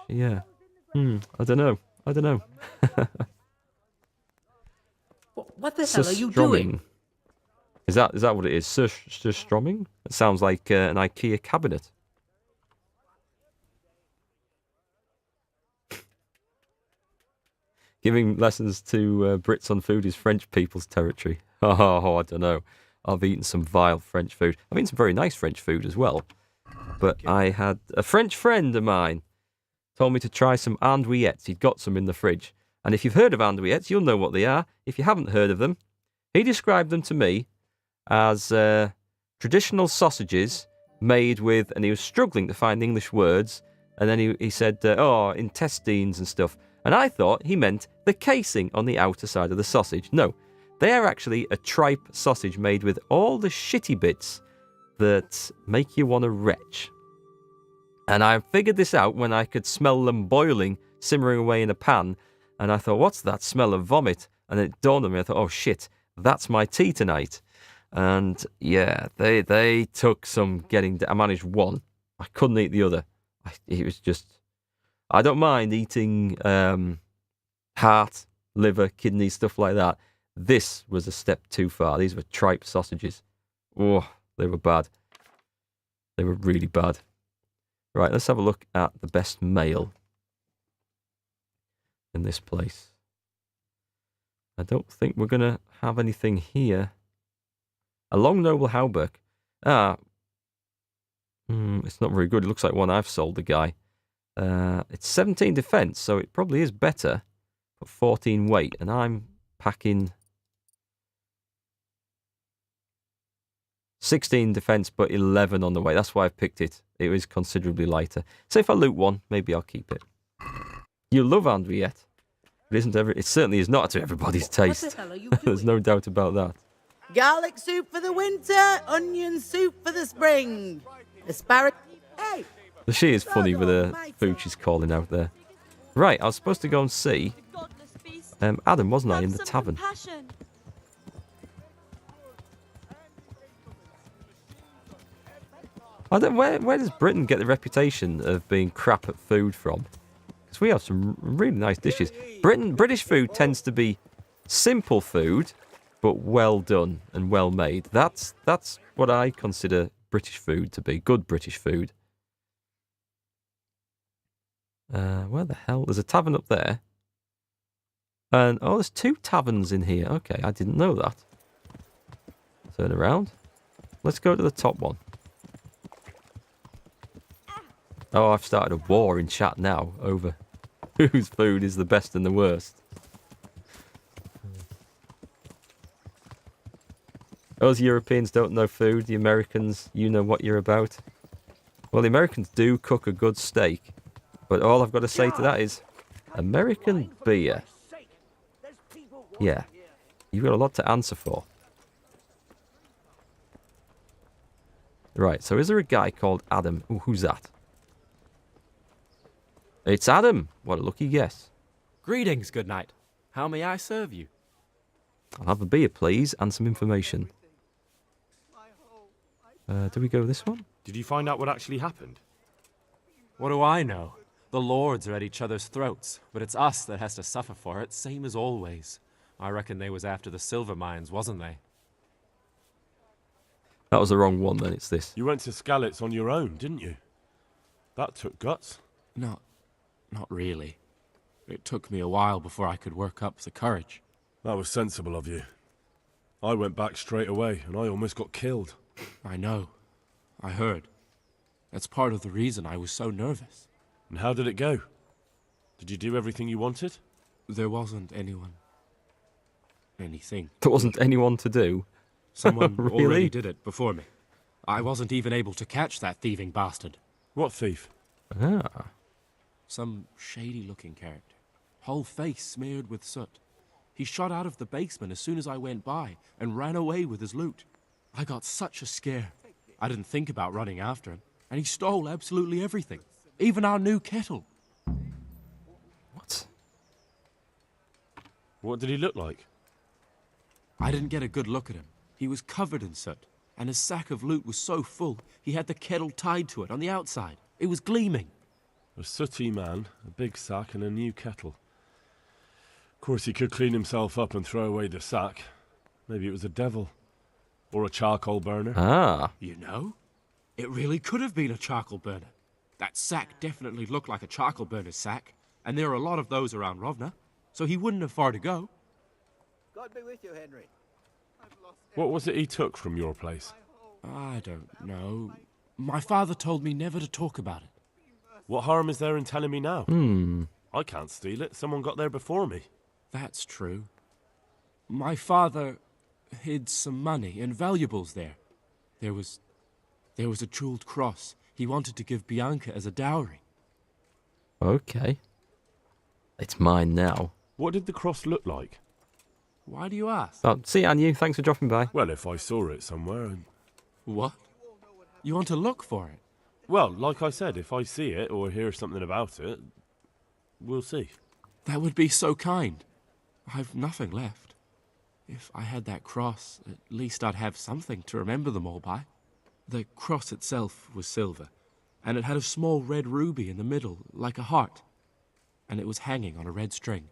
Yeah. I don't know. I don't know. What the hell are you doing? Is that what it is? Surströmming? It sounds like an IKEA cabinet. Giving lessons to Brits on food is French people's territory. Oh, I don't know. I've eaten some vile French food. I've eaten some very nice French food as well. But I had a French friend of mine told me to try some andouillettes. He'd got some in the fridge. And if you've heard of andouillettes, you'll know what they are. If you haven't heard of them, he described them to me as traditional sausages made with, and he was struggling to find English words, and then he said, intestines and stuff. And I thought he meant the casing on the outer side of the sausage. No, they are actually a tripe sausage made with all the shitty bits that make you want to retch. And I figured this out when I could smell them boiling, simmering away in a pan, and I thought, what's that smell of vomit? And it dawned on me, I thought, oh shit, that's my tea tonight. And yeah, they took some getting. I managed one. I couldn't eat the other. It was just. I don't mind eating heart, liver, kidney, stuff like that. This was a step too far. These were tripe sausages. Oh, they were bad. They were really bad. Right, let's have a look at the best male in this place. I don't think we're going to have anything here. A long noble hauberk. It's not very good. It looks like one I've sold the guy. It's 17 defense, so it probably is better. But 14 weight, and I'm packing 16 defense, but 11 on the way. That's why I've picked it. It was considerably lighter. So if I loot one, maybe I'll keep it. You love andouillette. It certainly is not to everybody's taste. What the hell are you There's no doubt about that. Garlic soup for the winter, onion soup for the spring. Asparagus. Hey! She is funny with the food she's calling out there. Right, I was supposed to go and see Adam, wasn't I, in the tavern? Where does Britain get the reputation of being crap at food from? Because we have some really nice dishes. British food tends to be simple food, but well done and well made. That's what I consider British food to be. Good British food. Where the hell? There's a tavern up there. And, there's 2 taverns in here. Okay, I didn't know that. Turn around. Let's go to the top one. Oh, I've started a war in chat now over whose food is the best and the worst. Us Europeans don't know food. The Americans, you know what you're about. Well, the Americans do cook a good steak. But all I've got to say to that is, American beer. Yeah, you've got a lot to answer for. Right, so is there a guy called Adam? Ooh, who's that? It's Adam. What a lucky guess. Greetings, good knight. How may I serve you? I'll have a beer, please, and some information. Do we go this one? Did you find out what actually happened? What do I know? The lords are at each other's throats, but it's us that has to suffer for it, same as always. I reckon they was after the silver mines, wasn't they? That was the wrong one, then. It's this. You went to Skalitz on your own, didn't you? That took guts. Not really. It took me a while before I could work up the courage. That was sensible of you. I went back straight away, and I almost got killed. I know. I heard. That's part of the reason I was so nervous. And how did it go? Did you do everything you wanted? There wasn't anything. There wasn't anyone to do? Someone Really? already did it before me. I wasn't even able to catch that thieving bastard. What thief? Ah. Some shady-looking character. Whole face smeared with soot. He shot out of the basement as soon as I went by and ran away with his loot. I got such a scare. I didn't think about running after him, and he stole absolutely everything. Even our new kettle. What? What did he look like? I didn't get a good look at him. He was covered in soot, and his sack of loot was so full, he had the kettle tied to it on the outside. It was gleaming. A sooty man, a big sack, and a new kettle. Of course, he could clean himself up and throw away the sack. Maybe it was a devil. Or a charcoal burner. Ah. You know, it really could have been a charcoal burner. That sack definitely looked like a charcoal burner's sack, and there are a lot of those around Rovna, so he wouldn't have far to go. God be with you, Henry. What was it he took from your place? I don't know. My father told me never to talk about it. What harm is there in telling me now? I can't steal it. Someone got there before me. That's true. My father hid some money and valuables there. There was a jeweled cross he wanted to give Bianca as a dowry. Okay. It's mine now. What did the cross look like? Why do you ask? Oh, see you, Anu. Thanks for dropping by. Well, if I saw it somewhere... What? You want to look for it? Well, like I said, if I see it or hear something about it, we'll see. That would be so kind. I've nothing left. If I had that cross, at least I'd have something to remember them all by. The cross itself was silver, and it had a small red ruby in the middle, like a heart. And it was hanging on a red string.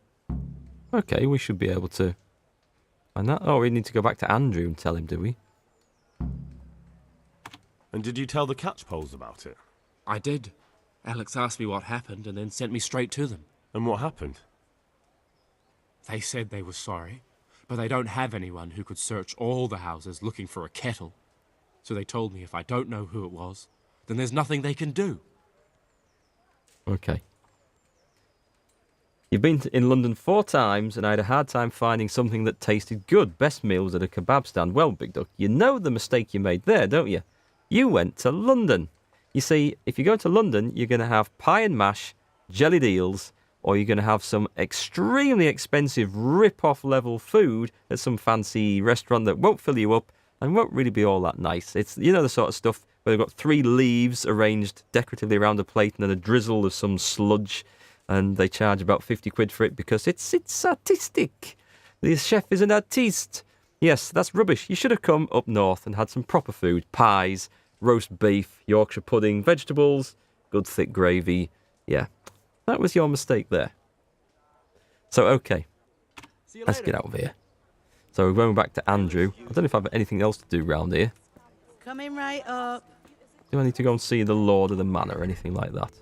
Okay, we should be able to find that. Oh, we need to go back to Andrew and tell him, do we? And did you tell the catchpoles about it? I did. Alex asked me what happened and then sent me straight to them. And what happened? They said they were sorry, but they don't have anyone who could search all the houses looking for a kettle. So they told me if I don't know who it was, then there's nothing they can do. Okay. You've been in London 4 times, and I had a hard time finding something that tasted good. Best meal was at a kebab stand. Well, Big Duck, you know the mistake you made there, don't you? You went to London. You see, if you go to London, you're going to have pie and mash, jellied eels, or you're going to have some extremely expensive rip-off level food at some fancy restaurant that won't fill you up and won't really be all that nice. It's, you know, the sort of stuff where they've got 3 leaves arranged decoratively around a plate and then a drizzle of some sludge, and they charge about 50 quid for it because it's artistic. The chef is an artiste. Yes, that's rubbish. You should have come up north and had some proper food. Pies, roast beef, Yorkshire pudding, vegetables, good thick gravy. Yeah, that was your mistake there. So, okay, let's get out of here. So we're going back to Andrew. I don't know if I have anything else to do round here. Coming right up. Do I need to go and see the Lord of the Manor or anything like that?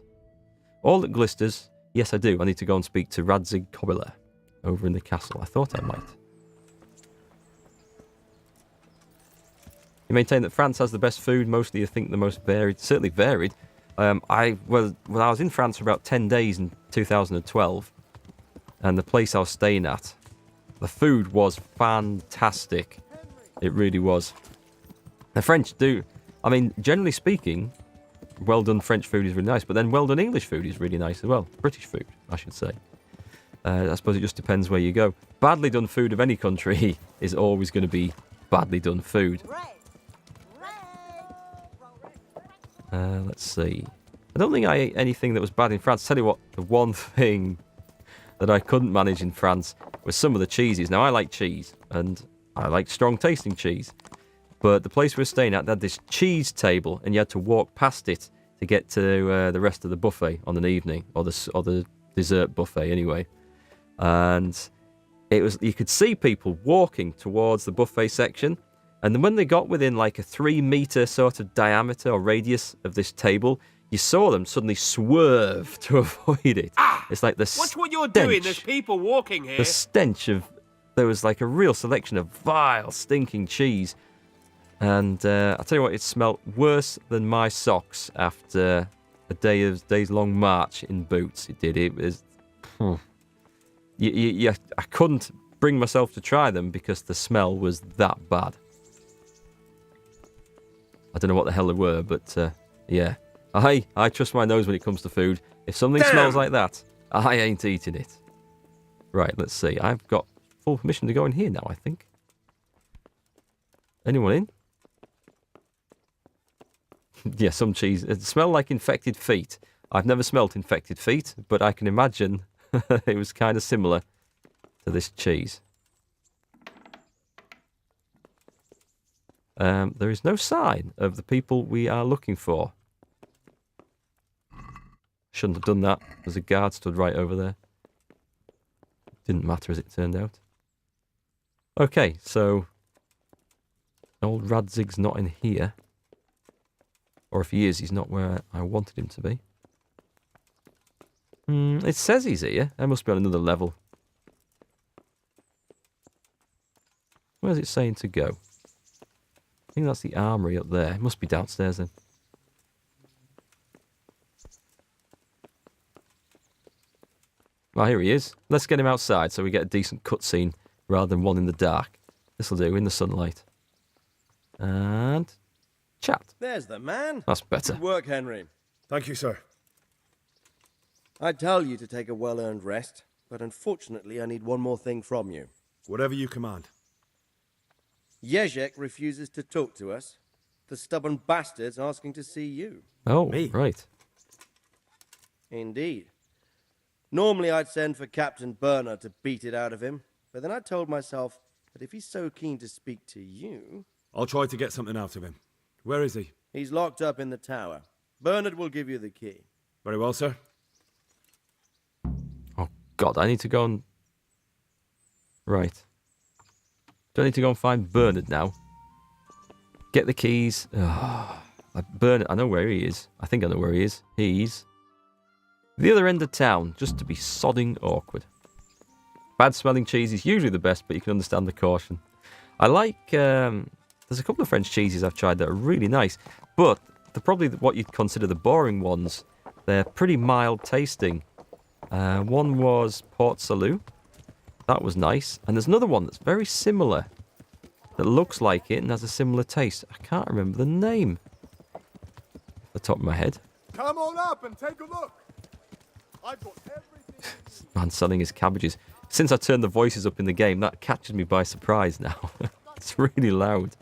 All that glisters. Yes, I do. I need to go and speak to Radzig Kobyla over in the castle. I thought I might. You maintain that France has the best food. Mostly, you think the most varied. Certainly varied. When I was in France for about 10 days in 2012, and the place I was staying at, the food was fantastic. It really was. The French do. I mean, generally speaking, well done French food is really nice, but then well done English food is really nice as well. British food, I should say. I suppose it just depends where you go. Badly done food of any country is always going to be badly done food. Let's see. I don't think I ate anything that was bad in France. Tell you what, the one thing that I couldn't manage in France was some of the cheeses. Now, I like cheese, and I like strong tasting cheese. But the place we were staying at, they had this cheese table, and you had to walk past it to get to the rest of the buffet on an evening, or the dessert buffet anyway. And it was, you could see people walking towards the buffet section, and then when they got within like a 3-meter sort of diameter or radius of this table, you saw them suddenly swerve to avoid it. It's like the Watch what you're doing. There's people walking here. The stench of, there was like a real selection of vile, stinking cheese. And I'll tell you what, it smelt worse than my socks after a day's long march in boots. It did. It was, I couldn't bring myself to try them because the smell was that bad. I don't know what the hell they were, but yeah. I trust my nose when it comes to food. If something smells like that, I ain't eating it. Right, let's see. I've got full permission to go in here now, I think. Anyone in? Yeah, some cheese. It smelled like infected feet. I've never smelt infected feet, but I can imagine it was kind of similar to this cheese. There is no sign of the people we are looking for. Shouldn't have done that. There's a guard stood right over there. Didn't matter as it turned out. Okay, so old Radzig's not in here. Or if he is, he's not where I wanted him to be. It says he's here. I must be on another level. Where's it saying to go? I think that's the armory up there. It must be downstairs then. Well, here he is. Let's get him outside so we get a decent cutscene rather than one in the dark. This'll do, in the sunlight. And chat. There's the man. That's better. Good work, Henry. Thank you, sir. I tell you to take a well-earned rest, but unfortunately I need one more thing from you. Whatever you command. Jezhek refuses to talk to us. The stubborn bastard's asking to see you. Oh, Me? right. Indeed. Normally I'd send for Captain Burner to beat it out of him, but then I told myself that if he's so keen to speak to you... I'll try to get something out of him. Where is he? He's locked up in the tower. Bernard will give you the key. Very well, sir. Oh, God, I need to go and... Right. Do I need to go and find Bernard now? Get the keys. Bernard, I know where he is. I think I know where he is. He's... the other end of town, just to be sodding awkward. Bad smelling cheese is usually the best, but you can understand the caution. I like... there's a couple of French cheeses I've tried that are really nice, but they're probably what you'd consider the boring ones. They're pretty mild tasting. One was Port Salut. That was nice. And there's another one that's very similar. That looks like it and has a similar taste. I can't remember the name. Off the top of my head. Come on up and take a look. I've got everything. Man selling his cabbages. Since I turned the voices up in the game, that catches me by surprise now. It's really loud.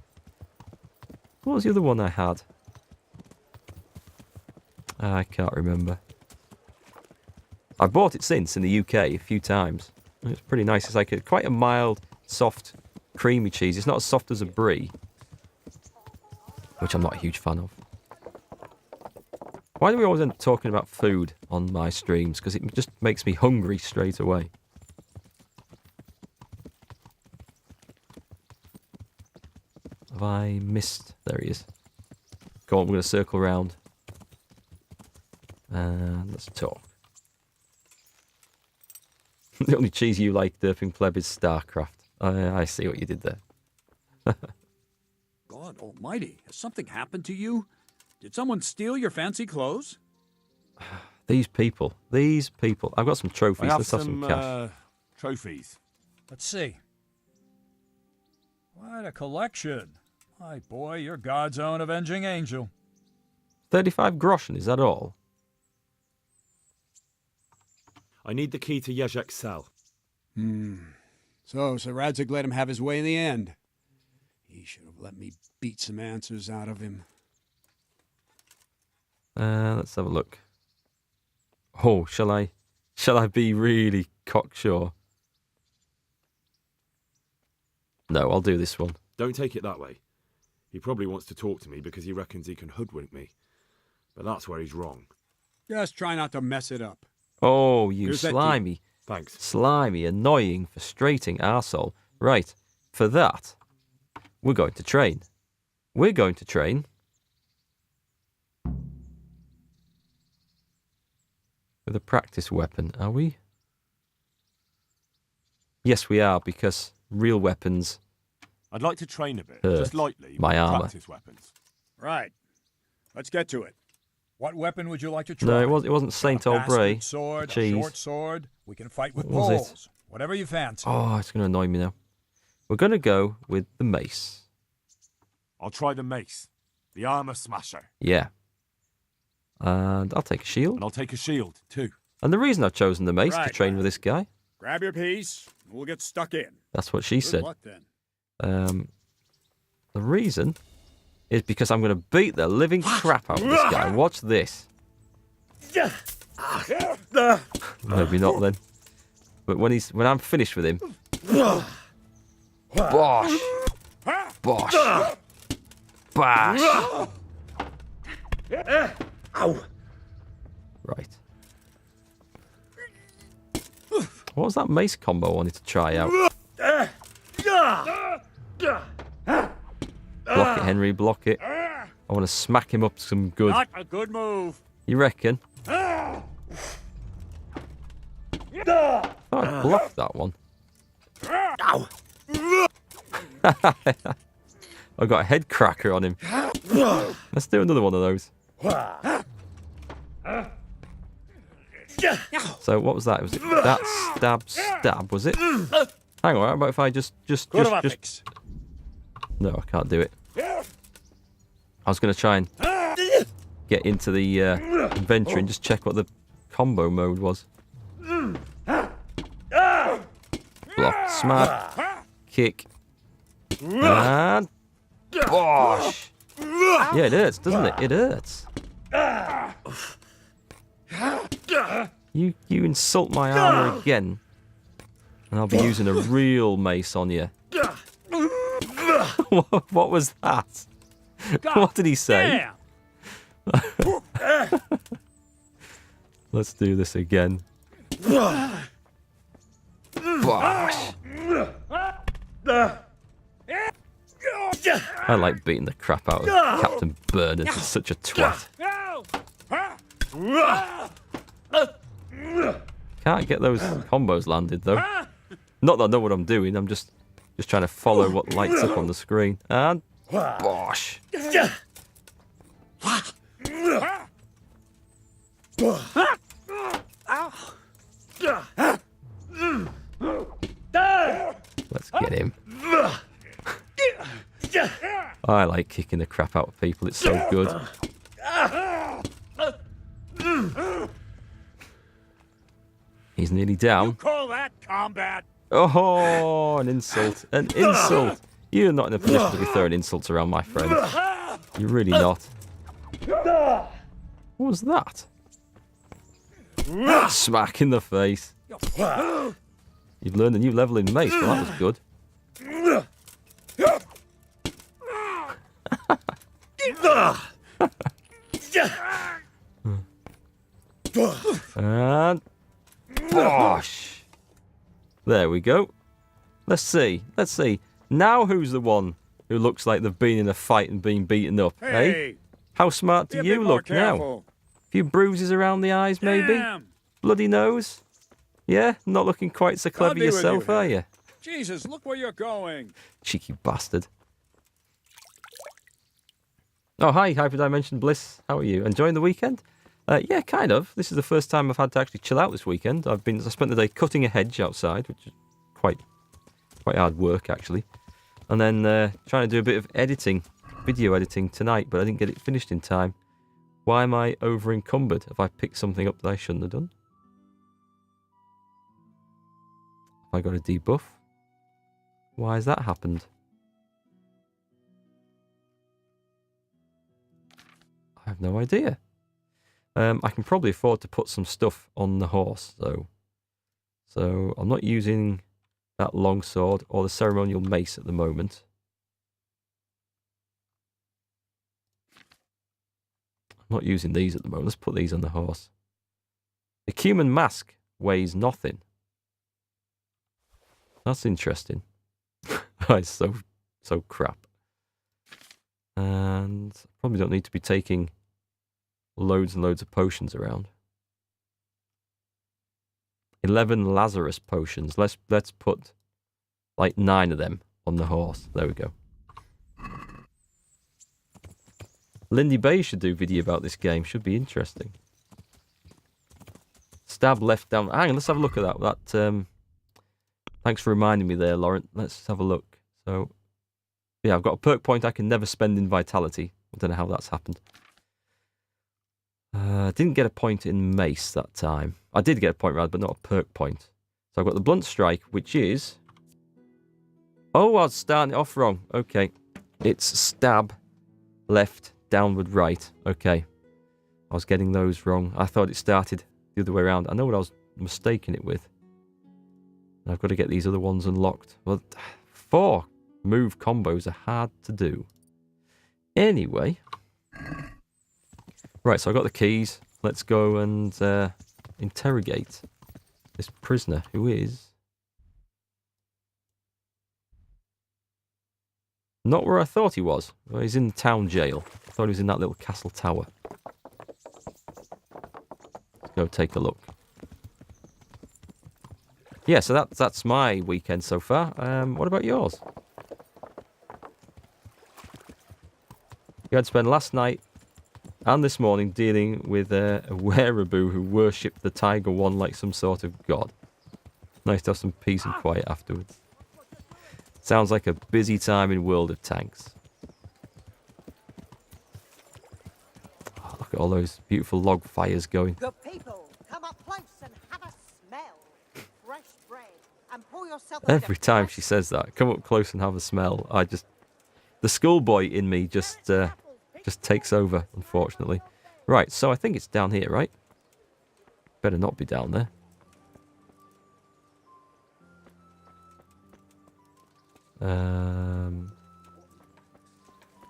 What was the other one I had? I can't remember. I've bought it since in the UK a few times. It's pretty nice. It's like quite a mild, soft, creamy cheese. It's not as soft as a brie, which I'm not a huge fan of. Why do we always end up talking about food on my streams? Because it just makes me hungry straight away. Have I missed? There he is. Go on, we're going to circle around. And let's talk. The only cheese you like, Derping Pleb, is StarCraft. I see what you did there. God almighty, has something happened to you? Did someone steal your fancy clothes? These people. I've got some trophies. Let's have some cash. Trophies. Let's see. Quite a collection. My boy, you're God's own avenging angel. 35 groschen, is that all? I need the key to Jezhek's cell. So Sir Radzig let him have his way in the end. He should have let me beat some answers out of him. Let's have a look. Oh, shall I be really cocksure? No, I'll do this one. Don't take it that way. He probably wants to talk to me because he reckons he can hoodwink me. But that's where he's wrong. Just try not to mess it up. Oh, you Here's that slimy, Thanks. slimy, annoying, frustrating arsehole. Right, for that, we're going to train. We're going to train with a practice weapon, are we? Yes, we are, because real weapons... I'd like to train a bit, Hurt just lightly, my with armor. practice weapons. Right. Let's get to it. What weapon would you like to try? No, it wasn't Saint A Aubrey. bastard sword, Cheese. a short sword. We can fight with What was it? poles. Whatever you fancy. Oh, it's going to annoy me now. We're going to go with the mace. I'll try the mace, the armor smasher, Yeah. And I'll take a shield. and I'll take a shield too. And the reason I've chosen the mace to Right, train lad. with this guy, Grab your piece. We'll get stuck in. that's what she Good said. luck then. The reason is because I'm going to beat the living crap out of this guy. Watch this. Maybe not then. But when I'm finished with him, bosh, bosh, bash. Right. What was that mace combo I wanted to try out? Block it, Henry, block it. I want to smack him up some good. Not a good move. You reckon? Oh, I blocked that one. I got a head cracker on him. Let's do another one of those. So what was that? Was it that stab, was it? Hang on, how about if I just... No, I can't do it. I was going to try and get into the inventory and just check what the combo mode was. Block, smack, kick, and... Bosh! Yeah, it hurts, doesn't it? It hurts. You insult my armor again, and I'll be using a real mace on you. What was that? What did he say? Let's do this again. Bosh! I like beating the crap out of Captain Bernard. He's such a twat. Can't get those combos landed though. Not that I know what I'm doing. I'm just trying to follow what lights up on the screen. And bosh! Let's get him. I like kicking the crap out of people. It's so good. He's nearly down. You call that combat? Oh, an insult. An insult. You're not in a position to be throwing insults around, my friend. You're really not. What was that? Smack in the face. You've learned a new level in mace. Well, that was good. And bosh! There we go. Let's see. Now who's the one who looks like they've been in a fight and been beaten up? Hey, eh? How smart do you look now? A few bruises around the eyes, maybe? Damn. Bloody nose? Yeah? Not looking quite so clever yourself, are you? Jesus, look where you're going. Cheeky bastard. Oh, hi, Hyperdimension Bliss. How are you? Enjoying the weekend? Yeah, kind of. This is the first time I've had to actually chill out this weekend. I spent the day cutting a hedge outside, which is quite hard work, actually. And then trying to do a bit of editing, video editing tonight, but I didn't get it finished in time. Why am I over encumbered? Have I picked something up that I shouldn't have done? Have I got a debuff? Why has that happened? I have no idea. I can probably afford to put some stuff on the horse, though. So I'm not using that longsword or the ceremonial mace at the moment. I'm not using these at the moment. Let's put these on the horse. The cumin mask weighs nothing. That's interesting. It's so crap. And probably don't need to be taking loads and loads of potions around. 11 Lazarus potions. Let's put like 9 of them on the horse. There we go. Lindy Bay should do a video about this game. Should be interesting. Stab left down. Hang on, let's have a look at that. Thanks for reminding me there, Lauren. Let's have a look. So, yeah, I've got a perk point I can never spend in Vitality. I don't know how that's happened. Didn't get a point in Mace that time. I did get a point, rather, but not a perk point. So I've got the Blunt Strike, which is... Oh, I was starting it off wrong. Okay. It's stab, left, downward, right. Okay. I was getting those wrong. I thought it started the other way around. I know what I was mistaking it with. And I've got to get these other ones unlocked. Well, 4 move combos are hard to do. Anyway... Right, so I got the keys. Let's go and interrogate this prisoner who is not where I thought he was. Well, he's in the town jail. I thought he was in that little castle tower. Let's go take a look. Yeah, so that's my weekend so far. What about yours? You had to spend last night and this morning dealing with a wereaboo who worshipped the Tiger One like some sort of god. Nice to have some peace and quiet afterwards. Sounds like a busy time in World of Tanks. Oh, look at all those beautiful log fires going. Good people, come up close and have a smell. Fresh bread, and pour yourself a Every time she says that, come up close and have a smell, the schoolboy in me just takes over, unfortunately. Right, so I think it's down here, right? Better not be down there.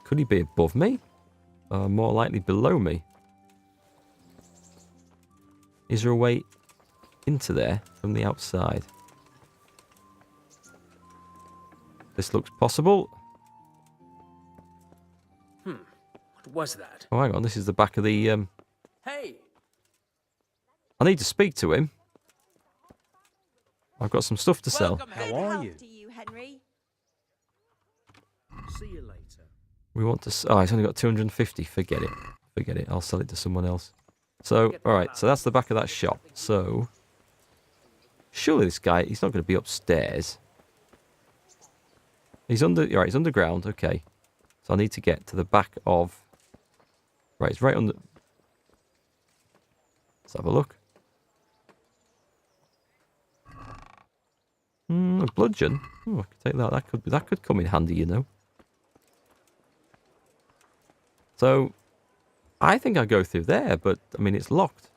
Could he be above me? Or more likely below me? Is there a way into there from the outside? This looks possible. What was that? Oh, hang on. This is the back of the... Hey! Oh, I need to speak to him. I've got some stuff to sell. How are you? To you, Henry. See you later. We want to... Oh, it's only got 250. Forget it. Forget it. I'll sell it to someone else. So, alright. So that's the back of that shop. So... Surely this guy... He's not going to be upstairs. He's under... Alright, he's underground. Okay. So I need to get to the back of... Right, it's right under... Let's have a look. A bludgeon? Oh, I could take that. That could come in handy, you know. So, I think I go through there, but, I mean, it's locked.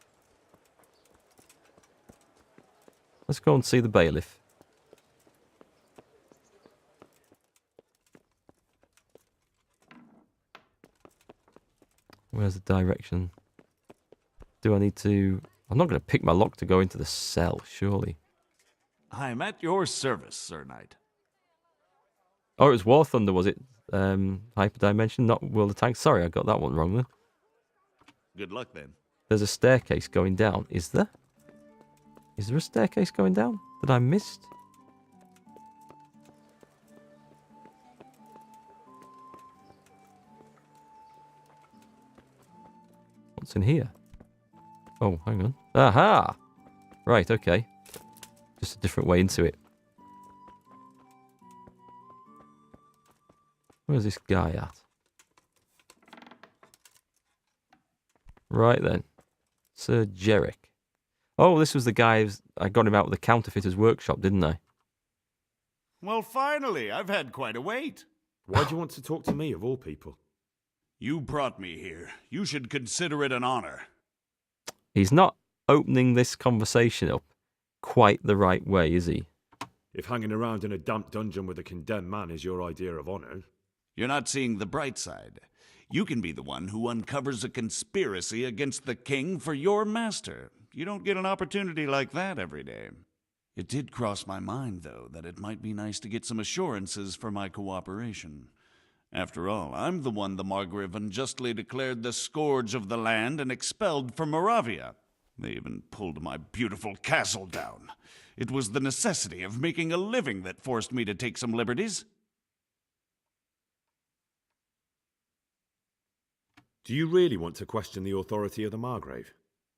Let's go and see the bailiff. Where's the direction? Do I need to... I'm not going to pick my lock to go into the cell, surely. I'm at your service, Sir Knight. Oh, it was War Thunder, was it? Hyperdimension, not World of Tanks. Sorry, I got that one wrong then. Good luck, then. There's a staircase going down. Is there? Is there a staircase going down that I missed? What's in here? Oh, hang on. Aha! Right, okay. Just a different way into it. Where's this guy at? Right then. Sir Jezhek. Oh, this was the guy I got him out of the counterfeiter's workshop, didn't I? Well, finally, I've had quite a wait. Why do you want to talk to me, of all people? You brought me here. You should consider it an honor. He's not opening this conversation up quite the right way, is he? If hanging around in a damp dungeon with a condemned man is your idea of honor... You're not seeing the bright side. You can be the one who uncovers a conspiracy against the king for your master. You don't get an opportunity like that every day. It did cross my mind, though, that it might be nice to get some assurances for my cooperation. After all, I'm the one the Markgrave unjustly declared the scourge of the land and expelled from Moravia. They even pulled my beautiful castle down. It was the necessity of making a living that forced me to take some liberties. Do you really want to question the authority of the Markgrave?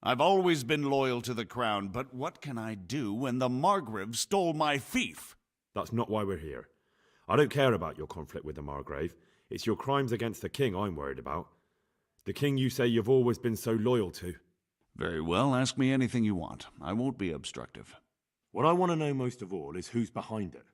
I've always been loyal to the crown, but what can I do when the Markgrave stole my fief? That's not why we're here. I don't care about your conflict with the Markgrave. It's your crimes against the king I'm worried about. The king you say you've always been so loyal to. Very well, ask me anything you want. I won't be obstructive. What I want to know most of all is who's behind it.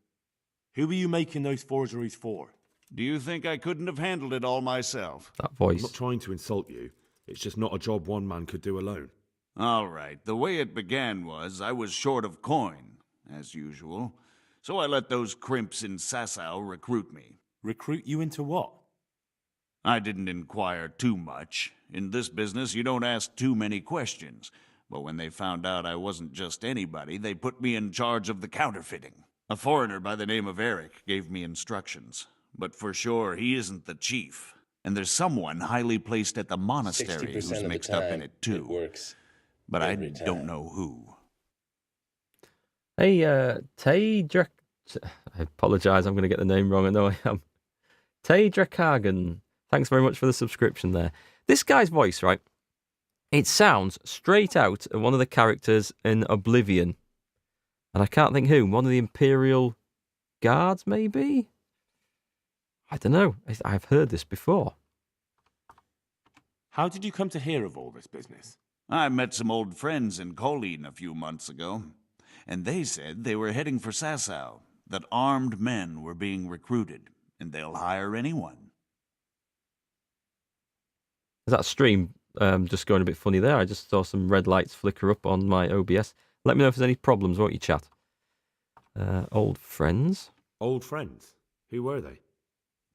Who are you making those forgeries for? Do you think I couldn't have handled it all myself? That voice. I'm not trying to insult you. It's just not a job one man could do alone. All right, the way it began was I was short of coin, as usual. So I let those crimps in Sasau recruit me. Recruit you into what? I didn't inquire too much. In this business, you don't ask too many questions. But when they found out I wasn't just anybody, they put me in charge of the counterfeiting. A foreigner by the name of Eric gave me instructions. But for sure, he isn't the chief. And there's someone highly placed at the monastery who's mixed up in it too. Works. But I don't know who. Hey, Jezhek. I apologise, I'm going to get the name wrong. I know I am. Jezhek, thanks very much for the subscription there. This guy's voice, right? It sounds straight out of one of the characters in Oblivion. And I can't think who. One of the Imperial Guards, maybe? I don't know. I've heard this before. How did you come to hear of all this business? I met some old friends in Colleen a few months ago, and they said they were heading for Sasau, that armed men were being recruited, and they'll hire anyone. Is that stream just going a bit funny there? I just saw some red lights flicker up on my OBS. Let me know if there's any problems, won't you, chat? Old friends? Old friends? Who were they?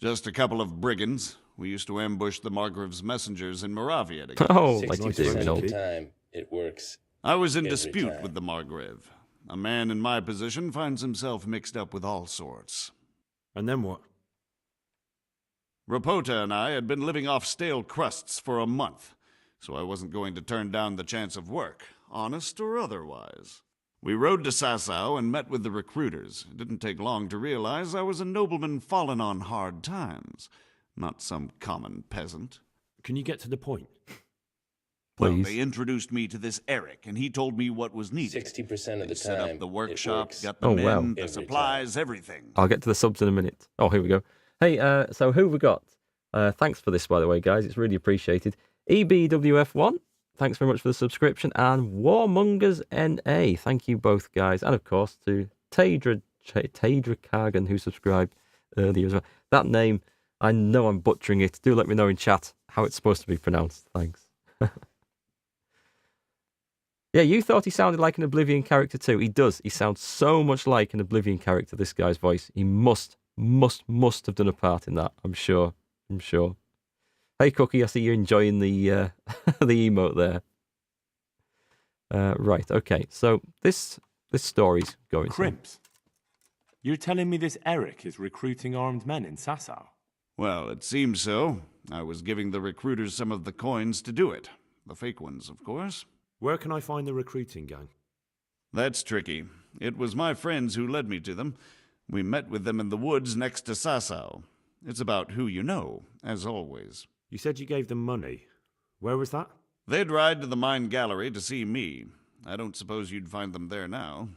Just a couple of brigands. We used to ambush the Margrave's messengers in Moravia together. Oh, like you do, you know. Time, it works. I was in dispute with the Margrave. A man in my position finds himself mixed up with all sorts. And then what? Rapota and I had been living off stale crusts for a month, so I wasn't going to turn down the chance of work, honest or otherwise. We rode to Sasau and met with the recruiters. It didn't take long to realize I was a nobleman fallen on hard times, not some common peasant. Can you get to the point? Well, they introduced me to this Eric, and he told me what was needed. 60% of the set time, up the workshop, it got the men, wow. the supplies, everything. I'll get to the subs in a minute. Oh, here we go. Hey, so who have we got? Thanks for this, by the way, guys. It's really appreciated. EBWF1, thanks very much for the subscription. And Warmongers NA, thank you both, guys. And, of course, to Tadra Kagan, who subscribed earlier as well. That name, I know I'm butchering it. Do let me know in chat how it's supposed to be pronounced. Thanks. Yeah, you thought he sounded like an Oblivion character too. He does. He sounds so much like an Oblivion character, this guy's voice. He must have done a part in that, I'm sure. Hey, Cookie, I see you're enjoying the the emote there. Right, okay. So this story's going. Crimps, you're telling me this Eric is recruiting armed men in Sasau? Well, it seems so. I was giving the recruiters some of the coins to do it. The fake ones, of course. Where can I find the recruiting gang? That's tricky. It was my friends who led me to them. We met with them in the woods next to Sasau. It's about who you know, as always. You said you gave them money. Where was that? They'd ride to the mine gallery to see me. I don't suppose you'd find them there now.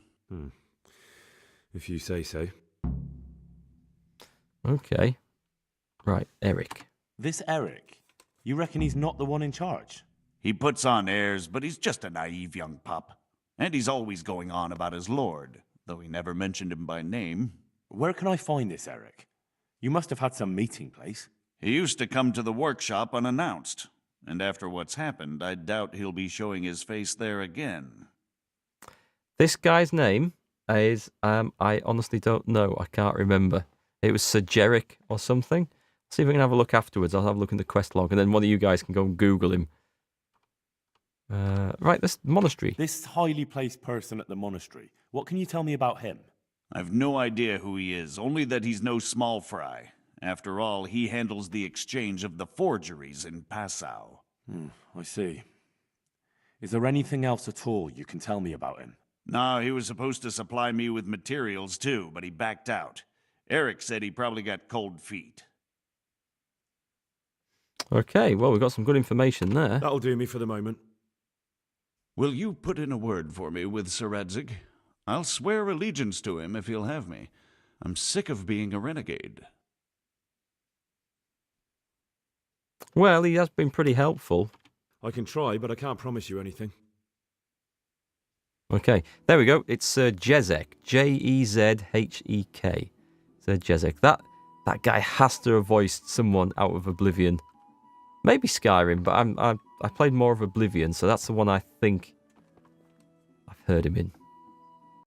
If you say so. Okay. Right, Eric. This Eric, you reckon he's not the one in charge? He puts on airs, but he's just a naive young pup. And he's always going on about his lord, though he never mentioned him by name. Where can I find this Eric? You must have had some meeting place. He used to come to the workshop unannounced. And after what's happened, I doubt he'll be showing his face there again. This guy's name is, I honestly don't know. I can't remember. It was Sir Jezhek or something. See if I can have a look afterwards. I'll have a look in the quest log, and then one of you guys can go and Google him. Right, this monastery. This highly placed person at the monastery. What can you tell me about him? I've no idea who he is, only that he's no small fry. After all, he handles the exchange of the forgeries in Passau. I see. Is there anything else at all you can tell me about him? No, he was supposed to supply me with materials too, but he backed out. Eric said he probably got cold feet. Okay, well, we've got some good information there. That'll do me for the moment. Will you put in a word for me with Sir Jezhek? I'll swear allegiance to him if he'll have me. I'm sick of being a renegade. Well, he has been pretty helpful. I can try, but I can't promise you anything. Okay, there we go. It's Jezhek. Jezhek. Sir Jezhek. That guy has to have voiced someone out of Oblivion. Maybe Skyrim, but I played more of Oblivion, so that's the one I think I've heard him in.